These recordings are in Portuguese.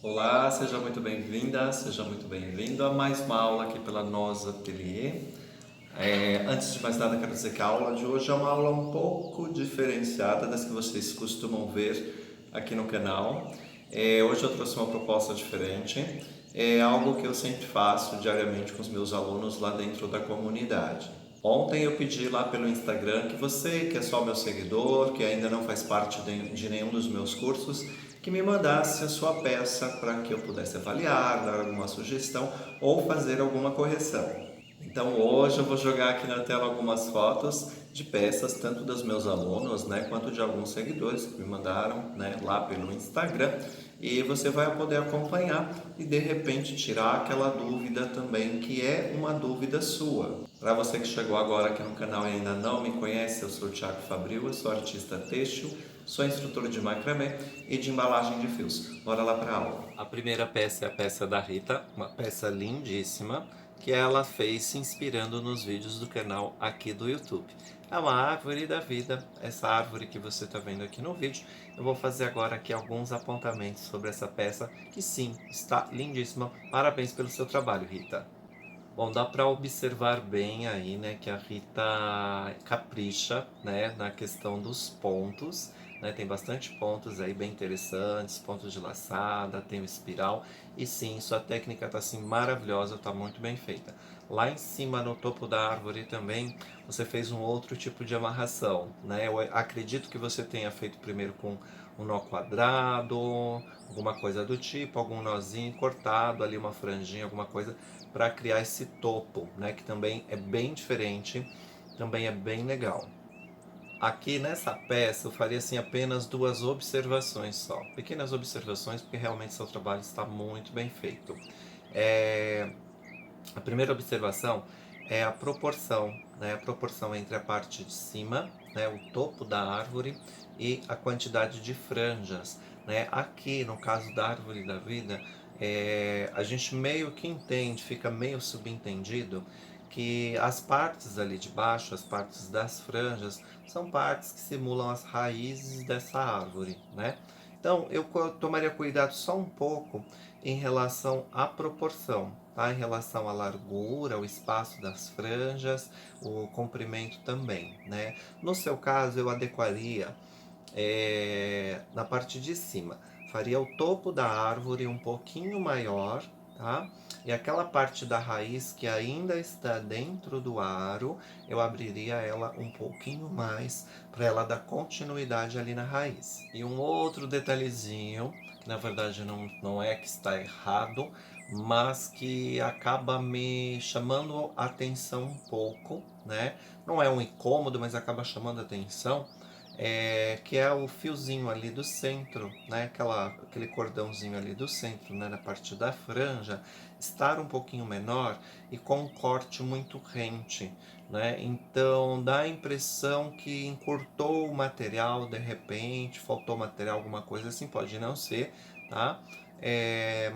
Olá, seja muito bem-vinda, seja muito bem-vindo a mais uma aula aqui pela Nós Atelier. Antes de mais nada, quero dizer que a aula de hoje é uma aula um pouco diferenciada das que vocês costumam ver aqui no canal. Hoje eu trouxe uma proposta diferente, é algo que eu sempre faço diariamente com os meus alunos lá dentro da comunidade. Ontem eu pedi lá pelo Instagram que você, que é só meu seguidor, que ainda não faz parte de nenhum dos meus cursos, que me mandasse a sua peça para que eu pudesse avaliar, dar alguma sugestão ou fazer alguma correção. Então hoje eu vou jogar aqui na tela algumas fotos de peças, tanto dos meus alunos, né, quanto de alguns seguidores que me mandaram, né, lá pelo Instagram. E você vai poder acompanhar e de repente tirar aquela dúvida também, que é uma dúvida sua. Para você que chegou agora aqui no canal e ainda não me conhece, eu sou o Thiago Fabril, eu sou artista têxtil, sou instrutor de macramê e de embalagem de fios. Bora lá para a aula. A primeira peça é a peça da Rita, uma peça lindíssima que ela fez se inspirando nos vídeos do canal aqui do YouTube. É uma árvore da vida, essa árvore que você está vendo aqui no vídeo. Eu vou fazer agora aqui alguns apontamentos sobre essa peça, que sim, está lindíssima. Parabéns pelo seu trabalho, Rita. Bom, dá para observar bem aí, né, que a Rita capricha, né, na questão dos pontos, né, tem bastante pontos aí bem interessantes, pontos de laçada, tem o espiral, e sim, sua técnica tá assim maravilhosa, tá muito bem feita. Lá em cima, no topo da árvore também, você fez um outro tipo de amarração, né, eu acredito que você tenha feito primeiro com um nó quadrado, alguma coisa do tipo, algum nozinho cortado ali, uma franjinha, alguma coisa, para criar esse topo, né, que também é bem diferente, também é bem legal. Aqui nessa peça eu faria assim apenas duas observações só, pequenas observações, porque realmente seu trabalho está muito bem feito. É, a primeira observação é a proporção, né? A proporção entre a parte de cima, né? O topo da árvore e a quantidade de franjas, né? Aqui, no caso da árvore da vida, a gente meio que entende, fica meio subentendido que as partes ali de baixo, as partes das franjas, são partes que simulam as raízes dessa árvore, né? Então, eu tomaria cuidado só um pouco em relação à proporção, tá? Em relação à largura, o espaço das franjas, o comprimento também, né? No seu caso, eu adequaria na parte de cima. Faria o topo da árvore um pouquinho maior, tá? E aquela parte da raiz que ainda está dentro do aro, eu abriria ela um pouquinho mais para ela dar continuidade ali na raiz. E um outro detalhezinho, que na verdade não é que está errado, mas que acaba me chamando a atenção um pouco, né? Não é um incômodo, mas acaba chamando a atenção, que é o fiozinho ali do centro, né? Aquele cordãozinho ali do centro, né? Na parte da franja, estar um pouquinho menor e com um corte muito rente, né? Então dá a impressão que encurtou o material de repente, faltou material, alguma coisa assim, pode não ser, tá?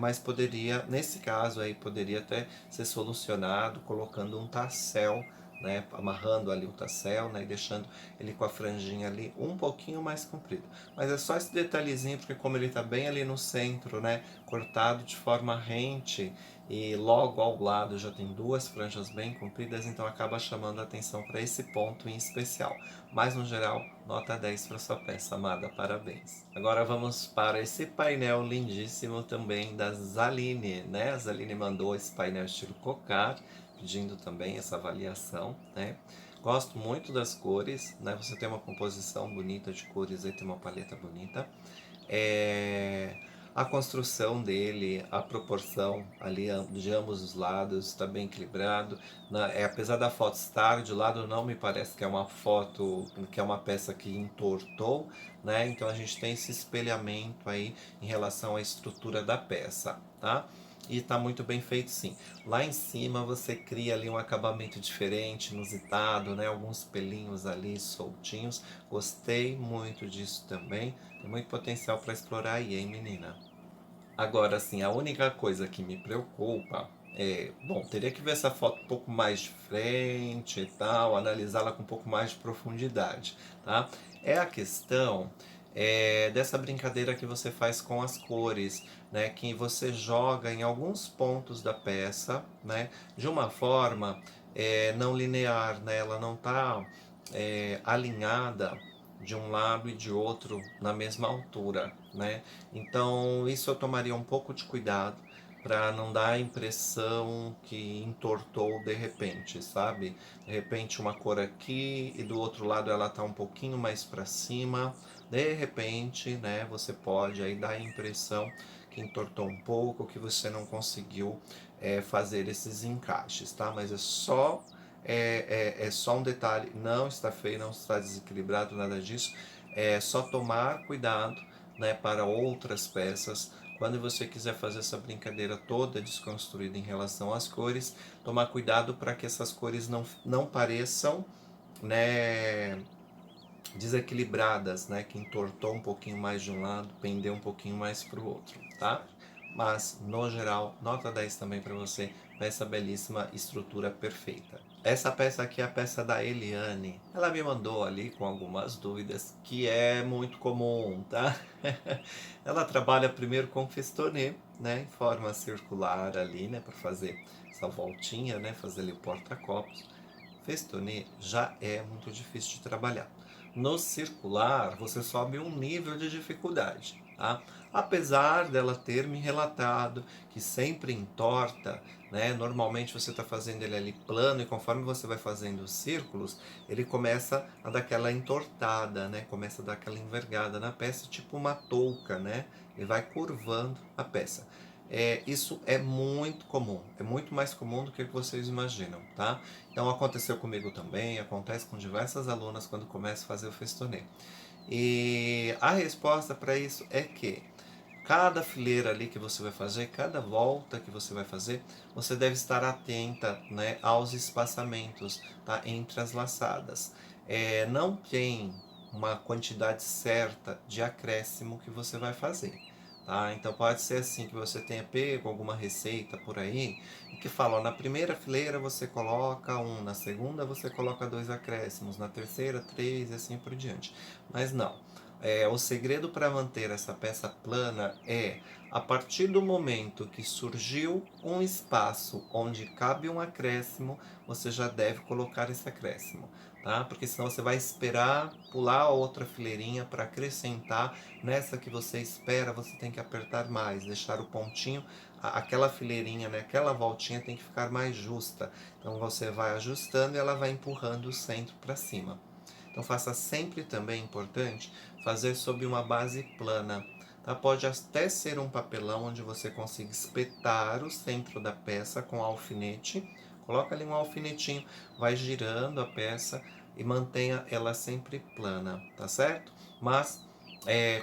Mas poderia, nesse caso aí, poderia até ser solucionado colocando um tassel, né, amarrando ali o tassel, né, e deixando ele com a franjinha ali um pouquinho mais comprido. Mas é só esse detalhezinho, porque como ele está bem ali no centro, né, cortado de forma rente e logo ao lado já tem duas franjas bem compridas, então acaba chamando a atenção para esse ponto em especial. Mas no geral, nota 10 para sua peça, amada, parabéns. Agora vamos para esse painel lindíssimo também da Zaline, né? A Zaline mandou esse painel estilo cocar, pedindo também essa avaliação, né? Gosto muito das cores, né? Você tem uma composição bonita de cores aí, tem uma paleta bonita. A construção dele, a proporção ali de ambos os lados está bem equilibrado. Apesar da foto estar de lado, não me parece que é uma foto, que é uma peça que entortou, né? Então a gente tem esse espelhamento aí em relação à estrutura da peça, tá? E está muito bem feito, sim. Lá em cima você cria ali um acabamento diferente, inusitado, né? Alguns pelinhos ali soltinhos. Gostei muito disso também. Tem muito potencial para explorar aí, hein, menina? Agora, assim, a única coisa que me preocupa bom, teria que ver essa foto um pouco mais de frente e tal, analisá-la com um pouco mais de profundidade, tá? É a questão dessa brincadeira que você faz com as cores, né, que você joga em alguns pontos da peça, né, de uma forma não linear, né, ela não está alinhada de um lado e de outro na mesma altura, né? Então isso eu tomaria um pouco de cuidado para não dar a impressão que entortou de repente, sabe? De repente uma cor aqui e do outro lado ela tá um pouquinho mais para cima. De repente, né, você pode aí dar a impressão que entortou um pouco, que você não conseguiu fazer esses encaixes, tá? Mas é só um detalhe, não está feio, não está desequilibrado, nada disso. É só tomar cuidado, né, para outras peças. Quando você quiser fazer essa brincadeira toda desconstruída em relação às cores, tomar cuidado para que essas cores não pareçam, né, desequilibradas, né, que entortou um pouquinho mais de um lado, pendeu um pouquinho mais para o outro, tá? Mas, no geral, nota 10 também para você, essa belíssima estrutura perfeita. Essa peça aqui é a peça da Eliane. Ela me mandou ali com algumas dúvidas, que é muito comum, tá? Ela trabalha primeiro com festonê, né, em forma circular ali, né, para fazer essa voltinha, né, fazer ali o porta-copos. Festonê já é muito difícil de trabalhar. No circular, você sobe um nível de dificuldade, tá? Apesar dela ter me relatado que sempre entorta, né? Normalmente você está fazendo ele ali plano e conforme você vai fazendo os círculos, ele começa a dar aquela entortada, né? Começa a dar aquela envergada na peça, tipo uma touca, né? Ele vai curvando a peça. Isso é muito comum, é muito mais comum do que vocês imaginam, tá? Então aconteceu comigo também, acontece com diversas alunas quando começam a fazer o festonê. E a resposta para isso é que cada fileira ali que você vai fazer, cada volta que você vai fazer, você deve estar atenta, né, aos espaçamentos, tá, entre as laçadas. Não tem uma quantidade certa de acréscimo que você vai fazer. Tá? Então pode ser assim que você tenha pego alguma receita por aí e que fala, ó, na primeira fileira você coloca um, na segunda você coloca 2 acréscimos, na terceira 3 e assim por diante. Mas não. O segredo para manter essa peça plana é, a partir do momento que surgiu um espaço onde cabe um acréscimo, você já deve colocar esse acréscimo, tá? Porque senão você vai esperar pular a outra fileirinha para acrescentar. Nessa que você espera, você tem que apertar mais, deixar o pontinho, aquela fileirinha, né, aquela voltinha tem que ficar mais justa. Então você vai ajustando e ela vai empurrando o centro para cima. Então faça sempre também, importante, fazer sob uma base plana. Tá? Pode até ser um papelão onde você consiga espetar o centro da peça com alfinete. Coloca ali um alfinetinho, vai girando a peça e mantenha ela sempre plana, tá certo? Mas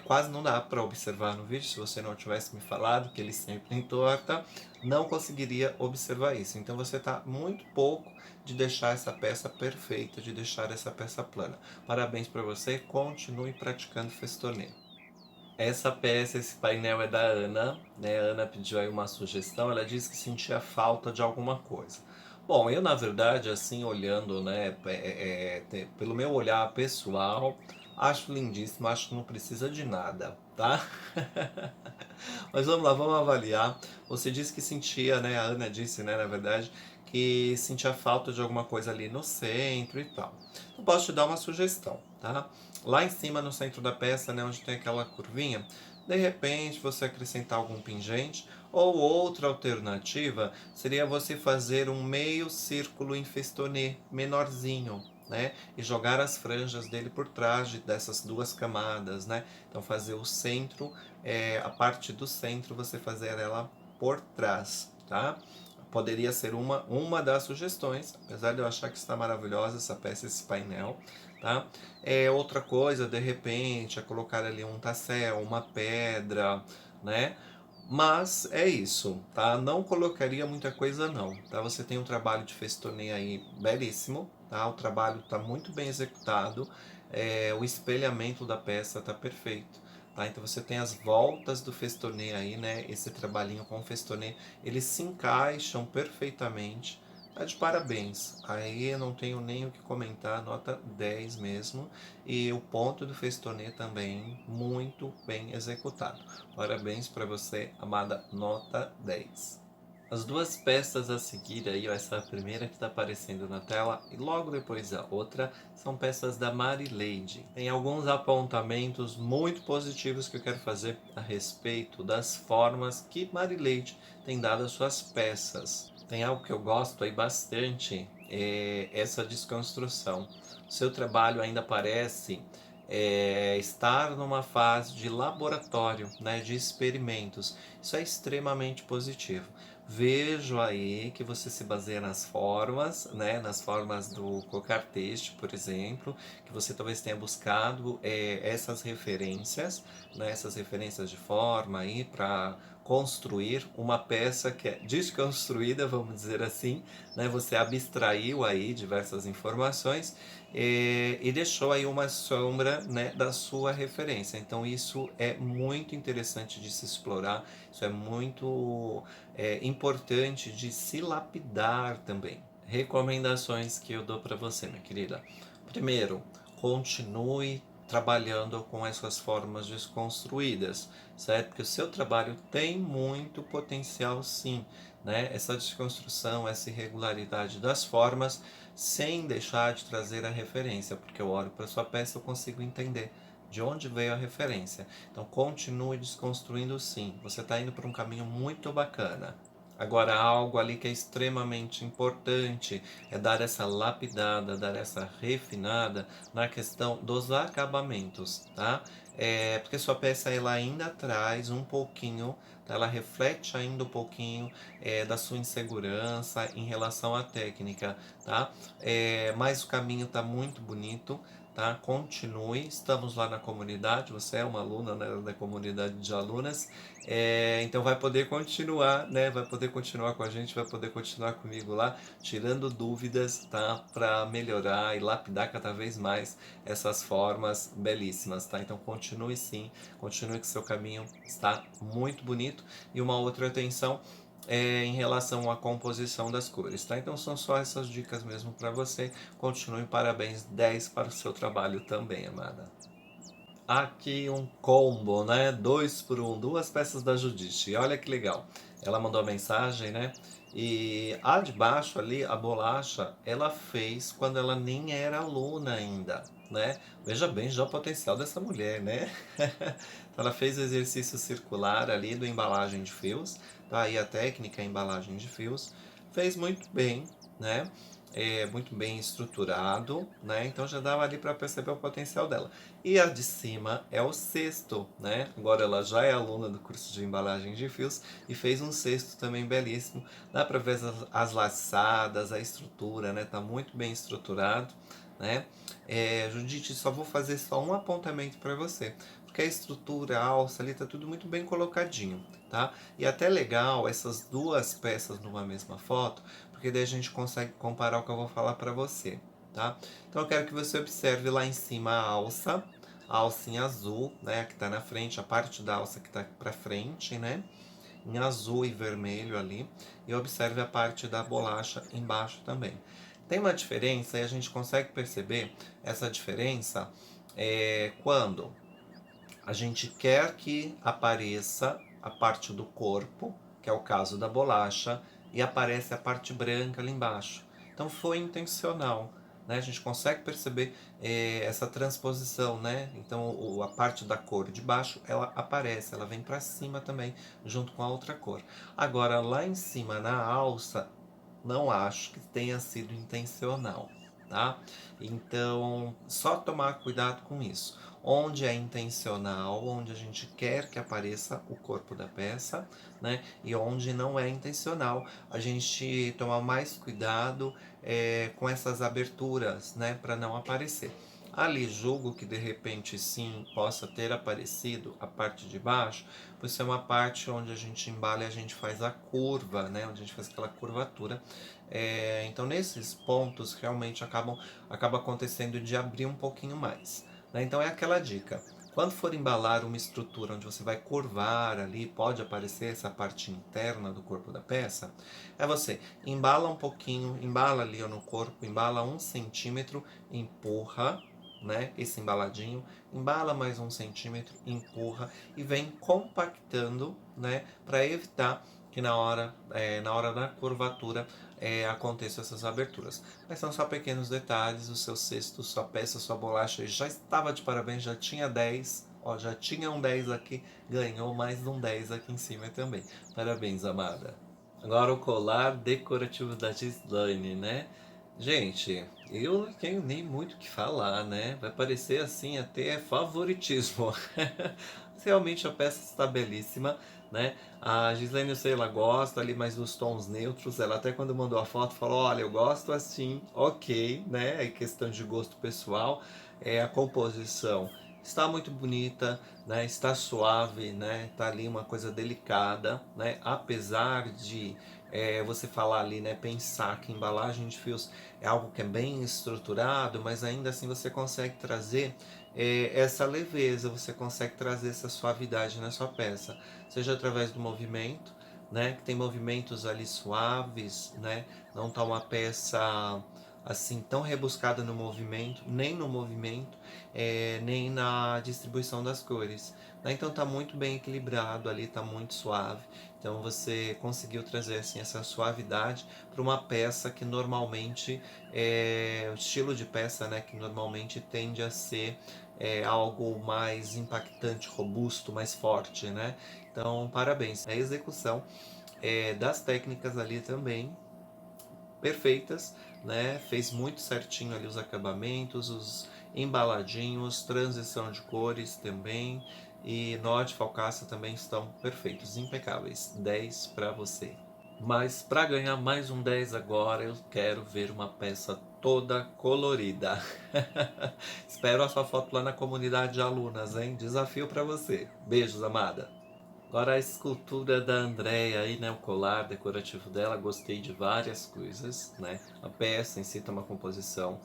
quase não dá para observar no vídeo, se você não tivesse me falado que ele sempre entorta, não conseguiria observar isso. Então você está muito pouco de deixar essa peça perfeita, de deixar essa peça plana. Parabéns para você, continue praticando festonê. Essa peça, esse painel é da Ana, né? A Ana pediu aí uma sugestão, ela disse que sentia falta de alguma coisa. Bom, eu na verdade, assim, olhando, né, pelo meu olhar pessoal, acho lindíssimo, acho que não precisa de nada, tá? Mas vamos lá, vamos avaliar. Você disse que sentia, né? A Ana disse, né, na verdade, que sentia falta de alguma coisa ali no centro e tal. Eu posso te dar uma sugestão, tá? Lá em cima no centro da peça, né, onde tem aquela curvinha, de repente você acrescentar algum pingente, ou outra alternativa seria você fazer um meio círculo em festonê menorzinho, né? E jogar as franjas dele por trás dessas duas camadas, né? Então fazer o centro, a parte do centro você fazer ela por trás, tá? Poderia ser uma das sugestões, apesar de eu achar que está maravilhosa essa peça, esse painel, tá? Outra coisa, de repente, é colocar ali um tassel, uma pedra, né? Mas é isso, tá? Não colocaria muita coisa não, tá? Você tem um trabalho de festonê aí belíssimo, tá? O trabalho está muito bem executado, o espelhamento da peça está perfeito, tá? Então você tem as voltas do festonê aí, né? Esse trabalhinho com o festonê, eles se encaixam perfeitamente, Tá de parabéns. Aí eu não tenho nem o que comentar, nota 10 mesmo. E o ponto do Festonê também, muito bem executado. Parabéns para você, amada, nota 10. As duas peças a seguir aí, ó, essa primeira que está aparecendo na tela e logo depois a outra, são peças da Marileide. Tem alguns apontamentos muito positivos que eu quero fazer a respeito das formas que Marileide tem dado às suas peças. Tem algo que eu gosto aí bastante, é essa desconstrução. O seu trabalho ainda parece estar numa fase de laboratório, né, de experimentos. Isso é extremamente positivo. Vejo aí que você se baseia nas formas, né, nas formas do cocar texto, por exemplo, que você talvez tenha buscado essas referências, né, essas referências de forma aí para construir uma peça que é desconstruída, vamos dizer assim, né? Você abstraiu aí diversas informações e deixou aí uma sombra, né, da sua referência. Então isso é muito interessante de se explorar, isso é muito importante de se lapidar também. Recomendações que eu dou para você, minha querida. Primeiro, continue trabalhando com essas formas desconstruídas, certo? Porque o seu trabalho tem muito potencial, sim, né? Essa desconstrução, essa irregularidade das formas, sem deixar de trazer a referência, porque eu olho para sua peça e eu consigo entender de onde veio a referência. Então continue desconstruindo, sim. Você está indo para um caminho muito bacana. Agora, algo ali que é extremamente importante é dar essa lapidada, dar essa refinada na questão dos acabamentos, tá? Porque sua peça ela ainda traz um pouquinho, tá? Ela reflete ainda um pouquinho da sua insegurança em relação à técnica, tá? Mas o caminho está muito bonito, tá? Continue, estamos lá na comunidade, você é uma aluna, né, da comunidade de alunas, então vai poder continuar, né? Vai poder continuar com a gente, vai poder continuar comigo lá, tirando dúvidas, tá? Para melhorar e lapidar cada vez mais essas formas belíssimas, tá? Então continue sim, continue que seu caminho está muito bonito. E uma outra atenção em relação à composição das cores, tá? Então são só essas dicas mesmo para você. Continue, parabéns, 10 para o seu trabalho também, amada. Aqui um combo, né? 2 por 1, duas peças da Judite. E olha que legal. Ela mandou a mensagem, né? E a de baixo ali, a bolacha, ela fez quando ela nem era aluna ainda, né? Veja bem já o potencial dessa mulher, né? Ela fez o exercício circular ali do embalagem de fios, tá aí a técnica embalagem de fios. Fez muito bem, né? Muito bem estruturado, né? Então já dava ali para perceber o potencial dela. E a de cima é o cesto, né? Agora ela já é aluna do curso de embalagem de fios e fez um cesto também belíssimo. Dá para ver as laçadas, a estrutura, né? Tá muito bem estruturado, né? Judite, só vou fazer só um apontamento para você, porque a estrutura, a alça ali tá tudo muito bem colocadinho, tá? E até legal essas duas peças numa mesma foto, porque daí a gente consegue comparar o que eu vou falar para você, tá? Então eu quero que você observe lá em cima a alça em azul, né, que está na frente, a parte da alça que está para frente, né, em azul e vermelho ali, e observe a parte da bolacha embaixo também. Tem uma diferença e a gente consegue perceber essa diferença quando a gente quer que apareça a parte do corpo, que é o caso da bolacha, e aparece a parte branca ali embaixo. Então foi intencional, né? A gente consegue perceber essa transposição, né? Então a parte da cor de baixo ela aparece, ela vem para cima também, junto com a outra cor. Agora lá em cima na alça, não acho que tenha sido intencional, tá? Então, só tomar cuidado com isso. Onde é intencional, onde a gente quer que apareça o corpo da peça, né? E onde não é intencional, a gente tomar mais cuidado com essas aberturas, né? Para não aparecer. Ali julgo que de repente sim possa ter aparecido a parte de baixo, por ser uma parte onde a gente embala e a gente faz a curva, né? Onde a gente faz aquela curvatura. Então nesses pontos realmente acaba acontecendo de abrir um pouquinho mais, né? Então é aquela dica. Quando for embalar uma estrutura onde você vai curvar ali, pode aparecer essa parte interna do corpo da peça, é você embala um pouquinho, embala ali no corpo, embala 1 centímetro, empurra, né, esse embaladinho, embala mais 1 centímetro, empurra e vem compactando, né, para evitar que na hora da curvatura aconteçam essas aberturas. Mas são só pequenos detalhes, o seu cesto, sua peça, sua bolacha já estava de parabéns, já tinha 10, ó, já tinha um 10 aqui, ganhou mais um 10 aqui em cima também. Parabéns, amada. Agora o colar decorativo da Gislaine, né? Gente, eu não tenho nem muito o que falar, né? Vai parecer assim até favoritismo. Realmente a peça está belíssima, né? A Gislaine, eu sei, ela gosta ali mais dos tons neutros. Ela até quando mandou a foto falou, olha, eu gosto assim, ok, né? É questão de gosto pessoal. A composição está muito bonita, né? Está suave, né? Tá ali uma coisa delicada, né? Apesar de você falar ali, né? Pensar que embalagem de fios é algo que é bem estruturado, mas ainda assim você consegue trazer essa leveza, você consegue trazer essa suavidade na sua peça, seja através do movimento, né? Que tem movimentos ali suaves, né? Não tá uma peça assim tão rebuscada no movimento, nem no movimento, nem na distribuição das cores, né? Então tá muito bem equilibrado ali, tá muito suave. Então você conseguiu trazer assim essa suavidade para uma peça que normalmente o estilo de peça, né, que normalmente tende a ser algo mais impactante, robusto, mais forte, né? Então parabéns. A execução das técnicas ali também perfeitas, né? Fez muito certinho ali os acabamentos, os embaladinhos, transição de cores também. E norte, falcaça também estão perfeitos, impecáveis. 10 para você. Mas para ganhar mais um 10 agora, eu quero ver uma peça toda colorida. Espero a sua foto lá na comunidade de alunas, hein? Desafio para você. Beijos, amada. Agora a escultura da Andrea aí, né, o colar decorativo dela, gostei de várias coisas, né? A peça em si tem uma composição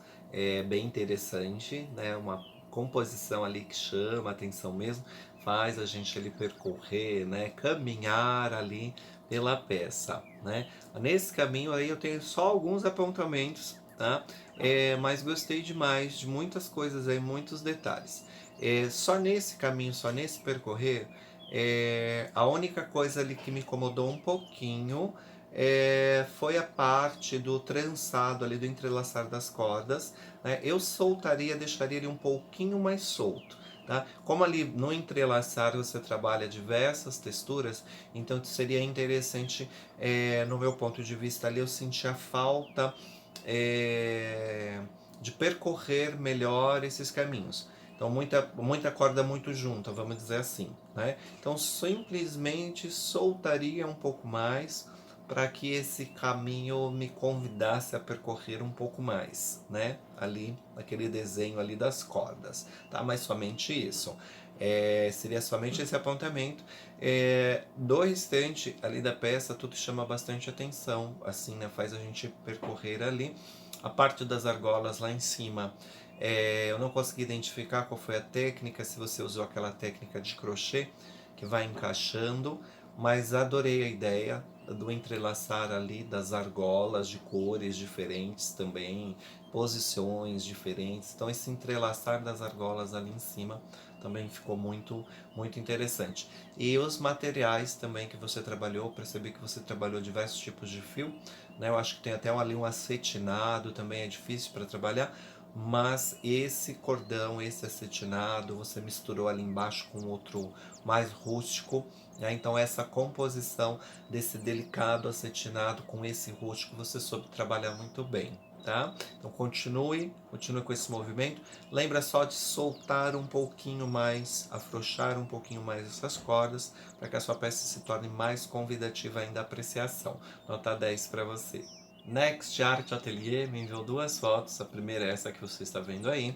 bem interessante, né? Uma composição ali que chama a atenção mesmo, faz a gente ali percorrer, né, caminhar ali pela peça, né? Nesse caminho aí eu tenho só alguns apontamentos, tá? Mas gostei demais de muitas coisas aí, muitos detalhes. Só nesse caminho, só nesse percorrer, a única coisa ali que me incomodou um pouquinho foi a parte do trançado ali, do entrelaçar das cordas, né? Eu soltaria, deixaria ele um pouquinho mais solto. Tá? Como ali no entrelaçar você trabalha diversas texturas, então seria interessante, no meu ponto de vista ali, eu senti a falta de percorrer melhor esses caminhos. Então muita corda muito junta, vamos dizer assim, né? Então simplesmente soltaria um pouco mais para que esse caminho me convidasse a percorrer um pouco mais, né? Ali, naquele desenho ali das cordas, tá? Mas somente isso. Seria somente esse apontamento. Do restante ali da peça, tudo chama bastante atenção, assim, né? Faz a gente percorrer ali. A parte das argolas lá em cima, eu não consegui identificar qual foi a técnica, se você usou aquela técnica de crochê que vai encaixando, mas adorei a ideia do entrelaçar ali das argolas de cores diferentes também, posições diferentes. Então esse entrelaçar das argolas ali em cima também ficou muito interessante. E os materiais também que você trabalhou, percebi que você trabalhou diversos tipos de fio, né? Eu acho que tem até ali um acetinado, também é difícil para trabalhar, mas esse cordão, esse acetinado, você misturou ali embaixo com outro mais rústico, né? Então essa composição desse delicado acetinado com esse rústico você soube trabalhar muito bem, tá? Então continue com esse movimento. Lembra só de soltar um pouquinho mais, afrouxar um pouquinho mais essas cordas, para que a sua peça se torne mais convidativa ainda à apreciação. Nota 10 para você. Next Art Atelier me enviou duas fotos, a primeira é essa que você está vendo aí.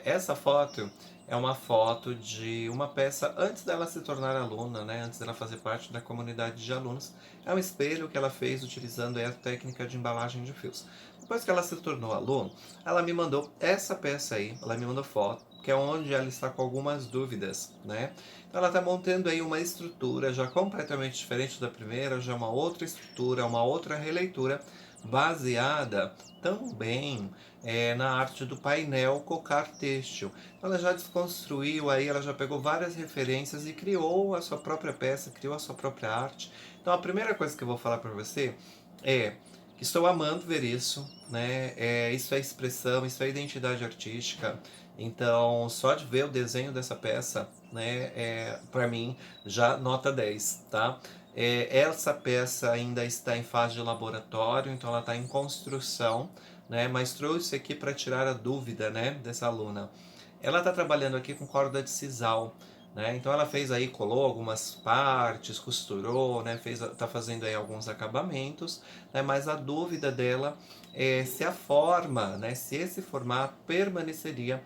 Essa foto é uma foto de uma peça antes dela se tornar aluna, né? Antes dela fazer parte da comunidade de alunos. É um espelho que ela fez utilizando a técnica de embalagem de fios. Depois que ela se tornou aluna, ela me mandou essa peça aí, ela me mandou foto, que é onde ela está com algumas dúvidas, né? Então ela está montando aí uma estrutura já completamente diferente da primeira, já uma outra estrutura, uma outra releitura, baseada também na arte do painel cocar têxtil. Então ela já desconstruiu aí, ela já pegou várias referências e criou a sua própria peça, criou a sua própria arte. Então a primeira coisa que eu vou falar para você é que estou amando ver isso, né? Isso é expressão, isso é identidade artística. Então, só de ver o desenho dessa peça, né, para mim, já nota 10, tá? Essa peça ainda está em fase de laboratório, então ela está em construção, né? Mas trouxe aqui para tirar a dúvida, né, dessa aluna. Ela está trabalhando aqui com corda de sisal, né? Então ela fez aí, colou algumas partes, costurou, né? Tá fazendo aí alguns acabamentos, né? Mas a dúvida dela é se a forma, né? Se esse formato permaneceria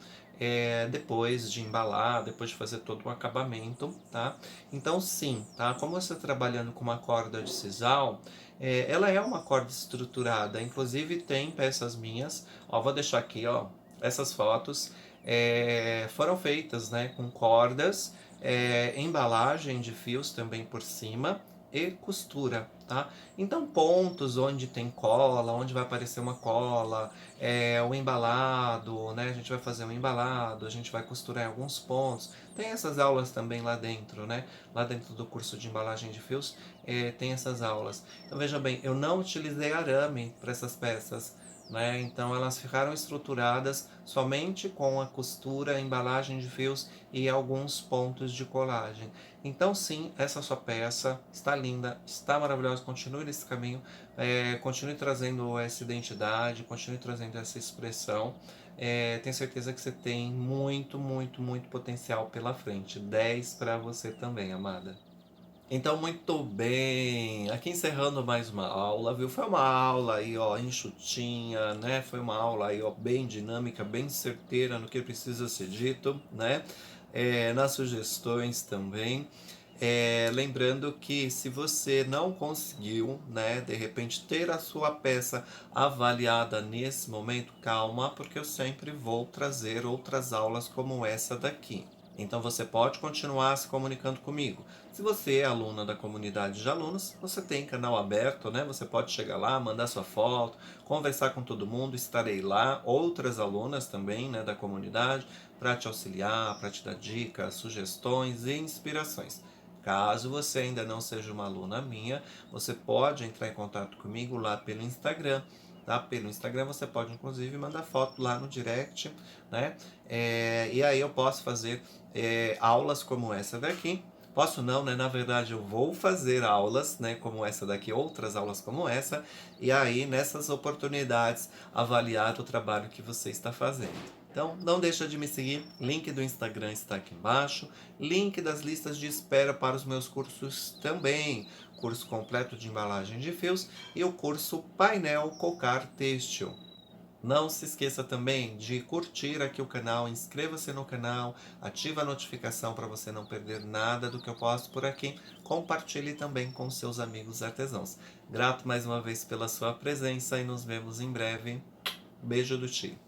depois de embalar, depois de fazer todo o acabamento, tá? Então sim, tá? Como você está trabalhando com uma corda de sisal, ela é uma corda estruturada, inclusive tem peças minhas, ó, vou deixar aqui, ó, essas fotos foram feitas, né, com cordas, embalagem de fios também por cima e costura, tá? Então pontos onde tem cola, onde vai aparecer uma cola, o embalado, né? A gente vai fazer um embalado, a gente vai costurar em alguns pontos. Tem essas aulas também lá dentro, né? Lá dentro do curso de embalagem de fios tem essas aulas. Então veja bem, eu não utilizei arame para essas peças, né? Então elas ficaram estruturadas somente com a costura, a embalagem de fios e alguns pontos de colagem. Então sim, essa sua peça está linda, está maravilhosa, continue nesse caminho, continue trazendo essa identidade, continue trazendo essa expressão. Tenho certeza que você tem muito, muito, muito potencial pela frente. 10 para você também, amada. Então, muito bem. Aqui encerrando mais uma aula, viu? Foi uma aula aí, ó, enxutinha, né? Foi uma aula aí, ó, bem dinâmica, bem certeira no que precisa ser dito, né? Nas sugestões também. Lembrando que se você não conseguiu, né, de repente ter a sua peça avaliada nesse momento, calma, porque eu sempre vou trazer outras aulas como essa daqui. Então você pode continuar se comunicando comigo. Se você é aluna da comunidade de alunos, você tem canal aberto, né? Você pode chegar lá, mandar sua foto, conversar com todo mundo, estarei lá, outras alunas também, né, da comunidade, para te auxiliar, para te dar dicas, sugestões e inspirações. Caso você ainda não seja uma aluna minha, você pode entrar em contato comigo lá pelo Instagram. Tá? Pelo Instagram você pode inclusive mandar foto lá no direct, né? E aí eu posso fazer aulas como essa daqui. Posso não, né? Na verdade eu vou fazer aulas, né? Como essa daqui, outras aulas como essa. E aí nessas oportunidades avaliar o trabalho que você está fazendo. Então, não deixa de me seguir, link do Instagram está aqui embaixo, link das listas de espera para os meus cursos também, curso completo de embalagem de fios e o curso Painel Cocar Têxtil. Não se esqueça também de curtir aqui o canal, inscreva-se no canal, ativa a notificação para você não perder nada do que eu posto por aqui, compartilhe também com seus amigos artesãos. Grato mais uma vez pela sua presença e nos vemos em breve. Beijo do Ti.